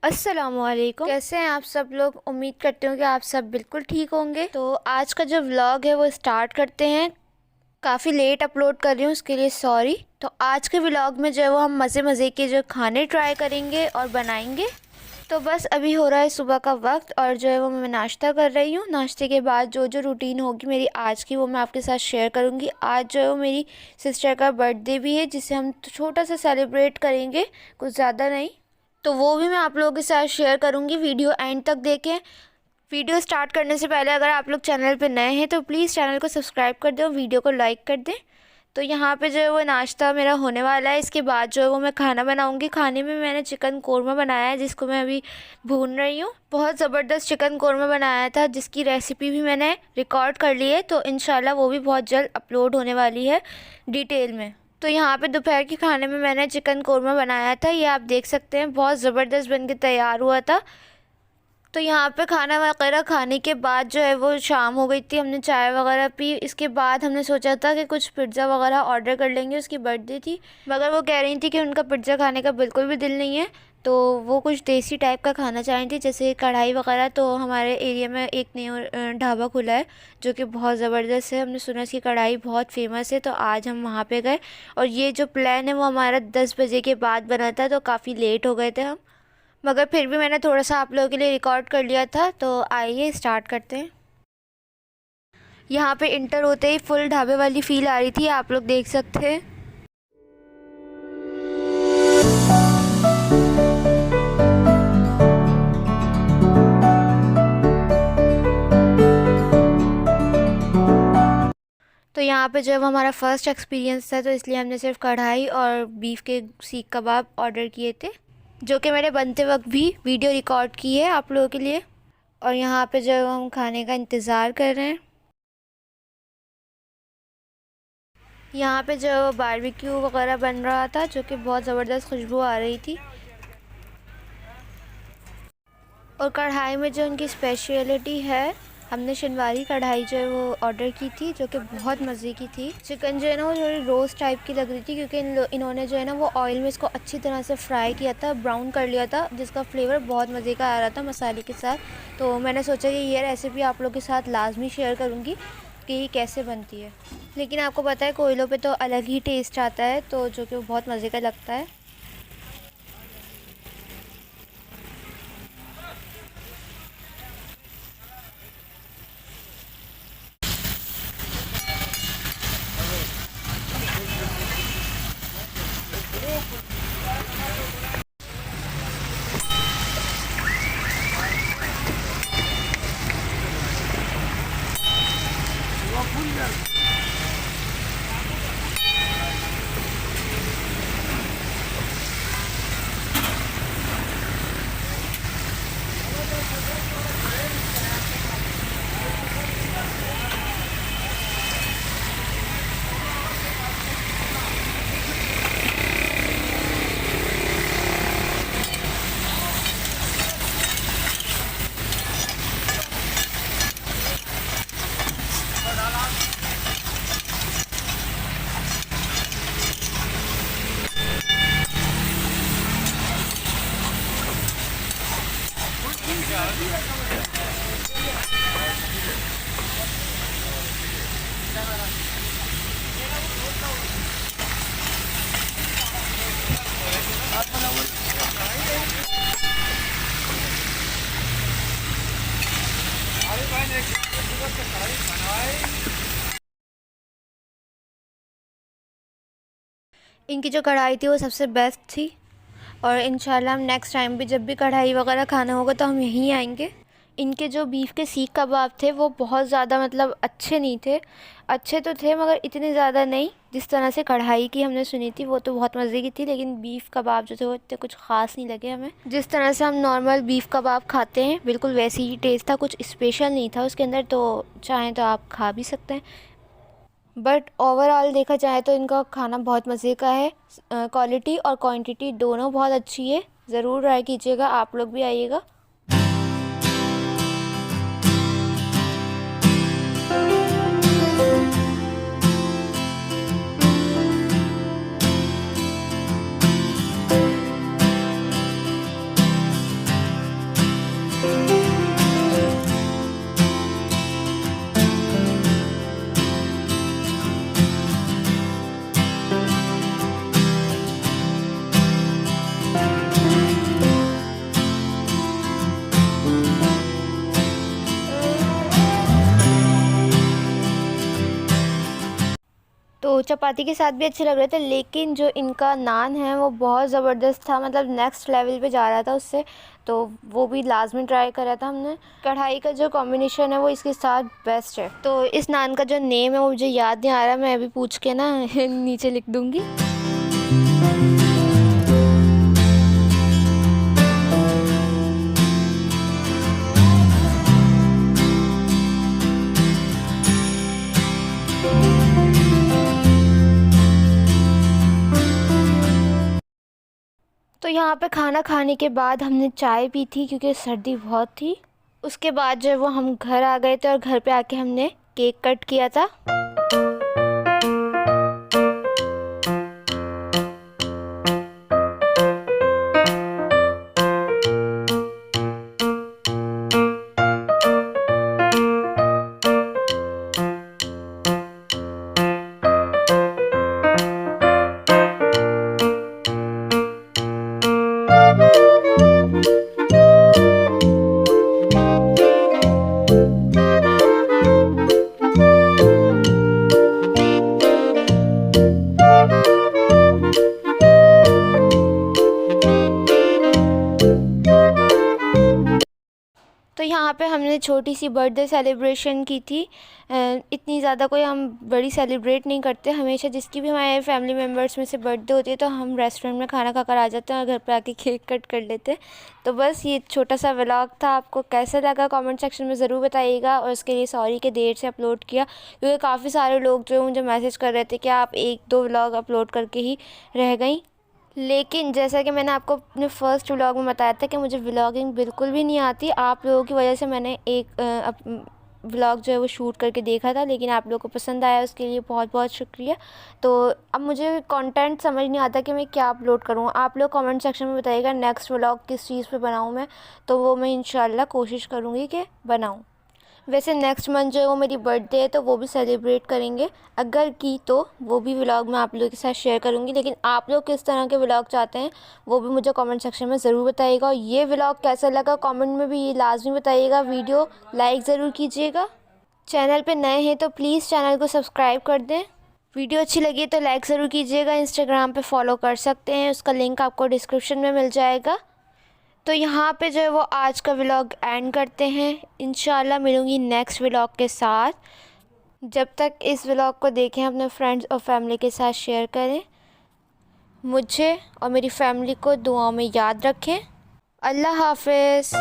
अस्सलामुअलैकुम। कैसे हैं आप सब लोग? उम्मीद करती हूँ कि आप सब बिल्कुल ठीक होंगे। तो आज का जो व्लॉग है वो स्टार्ट करते हैं। काफ़ी लेट अपलोड कर रही हूँ, उसके लिए सॉरी। तो आज के व्लॉग में जो है वो हम मज़े मज़े के जो खाने ट्राई करेंगे और बनाएंगे। तो बस अभी हो रहा है सुबह का वक्त और जो है वो मैं नाश्ता कर रही हूँ। नाश्ते के बाद जो जो रूटीन होगी मेरी आज की वो मैं आपके साथ शेयर करूँगी। आज जो है वो मेरी सिस्टर का बर्थडे भी है, जिसे हम छोटा सा सेलिब्रेट करेंगे, कुछ ज़्यादा नहीं। तो वो भी मैं आप लोगों के साथ शेयर करूँगी। वीडियो एंड तक देखें। वीडियो स्टार्ट करने से पहले अगर आप लोग चैनल पे नए हैं तो प्लीज़ चैनल को सब्सक्राइब कर दें और वीडियो को लाइक कर दें। तो यहाँ पे जो है वो नाश्ता मेरा होने वाला है। इसके बाद जो है वो मैं खाना बनाऊँगी। खाने में मैंने चिकन कोरमा बनाया है, जिसको मैं अभी भून रही हूँ। बहुत ज़बरदस्त चिकन कोरमा बनाया था, जिसकी रेसिपी भी मैंने रिकॉर्ड कर ली है। तो इंशाल्लाह वो भी बहुत जल्द अपलोड होने वाली है डिटेल में। तो यहाँ पे दोपहर के खाने में मैंने चिकन कोरमा बनाया था, ये आप देख सकते हैं, बहुत ज़बरदस्त बन के तैयार हुआ था। तो यहाँ पे खाना वगैरह खाने के बाद जो है वो शाम हो गई थी, हमने चाय वगैरह पी। इसके बाद हमने सोचा था कि कुछ पिज़्ज़ा वगैरह ऑर्डर कर लेंगे, उसकी बर्थडे थी। मगर वो कह रही थी कि उनका पिज़्ज़ा खाने का बिल्कुल भी दिल नहीं है, तो वो कुछ देसी टाइप का खाना चाह रही थी, जैसे कढ़ाई वगैरह। तो हमारे एरिया में एक न्यू ढाबा खुला है जो कि बहुत ज़बरदस्त है। हमने सुना इसकी कढ़ाई बहुत फेमस है, तो आज हम वहाँ पे गए। और ये जो प्लान है वो हमारा 10 बजे के बाद बना था, तो काफ़ी लेट हो गए थे हम। मगर फिर भी मैंने थोड़ा सा आप लोगों के लिए रिकॉर्ड कर लिया था। तो आइए स्टार्ट करते हैं। यहाँ पे इंटर होते ही फुल ढाबे वाली फ़ील आ रही थी, आप लोग देख सकते हैं। तो यहाँ पे जब हमारा फ़र्स्ट एक्सपीरियंस था, तो इसलिए हमने सिर्फ कढ़ाई और बीफ के सीख कबाब ऑर्डर किए थे, जो कि मैंने बनते वक्त भी वीडियो रिकॉर्ड की है आप लोगों के लिए। और यहाँ पे जब हम खाने का इंतज़ार कर रहे हैं, यहाँ पे जो बारबेक्यू वगैरह बन रहा था, जो कि बहुत ज़बरदस्त खुशबू आ रही थी। और कढ़ाई में जो उनकी स्पेशलिटी है, हमने शिनवारी कढ़ाई जो है वो ऑर्डर की थी, जो कि बहुत मज़े की थी। चिकन जो है ना वो थोड़ी रोस्ट टाइप की लग रही थी, क्योंकि इन्होंने जो है ना वो ऑयल में इसको अच्छी तरह से फ्राई किया था, ब्राउन कर लिया था, जिसका फ्लेवर बहुत मज़े का आ रहा था मसाले के साथ। तो मैंने सोचा कि ये रेसिपी आप लोग के साथ लाजमी शेयर करूँगी कि ये कैसे बनती है। लेकिन आपको पता है कोयलों पे तो अलग ही टेस्ट आता है, तो जो कि बहुत मज़े का लगता है। इनकी जो कढ़ाई थी वो सबसे बेस्ट थी। और इंशाल्लाह हम नेक्स्ट टाइम भी जब भी कढ़ाई वगैरह खाना होगा तो हम यहीं आएंगे। इनके जो बीफ के सीख कबाब थे वो बहुत ज़्यादा मतलब अच्छे नहीं थे। अच्छे तो थे मगर इतने ज़्यादा नहीं। जिस तरह से कढ़ाई की हमने सुनी थी वो तो बहुत मज़े की थी, लेकिन बीफ कबाब जो थे वो इतने कुछ ख़ास नहीं लगे हमें। जिस तरह से हम नॉर्मल बीफ कबाब खाते हैं बिल्कुल वैसे ही टेस्ट था, कुछ स्पेशल नहीं था उसके अंदर। तो चाहें तो आप खा भी सकते हैं। बट ओवरऑल देखा जाए तो इनका खाना बहुत मज़े का है। क्वालिटी और क्वांटिटी दोनों बहुत अच्छी है। ज़रूर ट्राई कीजिएगा, आप लोग भी आइएगा। तो चपाती के साथ भी अच्छे लग रहे थे, लेकिन जो इनका नान है वो बहुत ज़बरदस्त था, मतलब नेक्स्ट लेवल पे जा रहा था उससे, तो वो भी लाजमी ट्राई करा था हमने। कढ़ाई का जो कॉम्बिनेशन है वो इसके साथ बेस्ट है। तो इस नान का जो नेम है वो मुझे याद नहीं आ रहा, मैं अभी पूछ के ना नीचे लिख दूँगी। तो यहाँ पे खाना खाने के बाद हमने चाय पी थी क्योंकि सर्दी बहुत थी। उसके बाद जो है वो हम घर आ गए थे और घर पे आके हमने केक कट किया था। तो यहाँ पे हमने छोटी सी बर्थडे सेलिब्रेशन की थी। इतनी ज़्यादा कोई हम बड़ी सेलिब्रेट नहीं करते, हमेशा जिसकी भी हमारे फैमिली मेम्बर्स में से बर्थडे होती है तो हम रेस्टोरेंट में खाना खाकर आ जाते हैं और घर पे आके केक कट कर लेते हैं। तो बस ये छोटा सा व्लॉग था, आपको कैसा लगा कमेंट सेक्शन में ज़रूर बताइएगा। और उसके लिए सॉरी कि देर से अपलोड किया, क्योंकि काफ़ी सारे लोग जो मुझे मैसेज कर रहे थे कि आप 1-2 व्लॉग अपलोड करके ही रह गई। लेकिन जैसा कि मैंने आपको अपने फ़र्स्ट व्लॉग में बताया था कि मुझे व्लॉगिंग बिल्कुल भी नहीं आती। आप लोगों की वजह से मैंने एक व्लॉग जो है वो शूट करके देखा था, लेकिन आप लोगों को पसंद आया, उसके लिए बहुत बहुत शुक्रिया। तो अब मुझे कंटेंट समझ नहीं आता कि मैं क्या अपलोड करूँ। आप लोग कमेंट सेक्शन में बताइएगा नेक्स्ट व्लॉग किस चीज़ पे बनाऊँ मैं, तो वो मैं इंशाल्लाह कोशिश करूँगी कि बनाऊँ। वैसे नेक्स्ट मंथ जो है वो मेरी बर्थडे है, तो वो भी सेलिब्रेट करेंगे। अगर की तो वो भी व्लॉग मैं आप लोगों के साथ शेयर करूँगी। लेकिन आप लोग किस तरह के व्लॉग चाहते हैं वो भी मुझे कमेंट सेक्शन में ज़रूर बताइएगा। और ये व्लॉग कैसा लगा कमेंट में भी ये लाजमी बताइएगा। वीडियो लाइक ज़रूर कीजिएगा। चैनल पे नए हैं तो प्लीज़ चैनल को सब्सक्राइब कर दें। वीडियो अच्छी लगी तो लाइक ज़रूर कीजिएगा। इंस्टाग्राम पे फॉलो कर सकते हैं, उसका लिंक आपको डिस्क्रिप्शन में मिल जाएगा। तो यहाँ पे जो है वो आज का व्लॉग एंड करते हैं। इंशाल्लाह मिलूँगी नेक्स्ट व्लॉग के साथ। जब तक इस व्लॉग को देखें अपने फ्रेंड्स और फैमिली के साथ शेयर करें। मुझे और मेरी फैमिली को दुआओं में याद रखें। अल्लाह हाफ़िज़।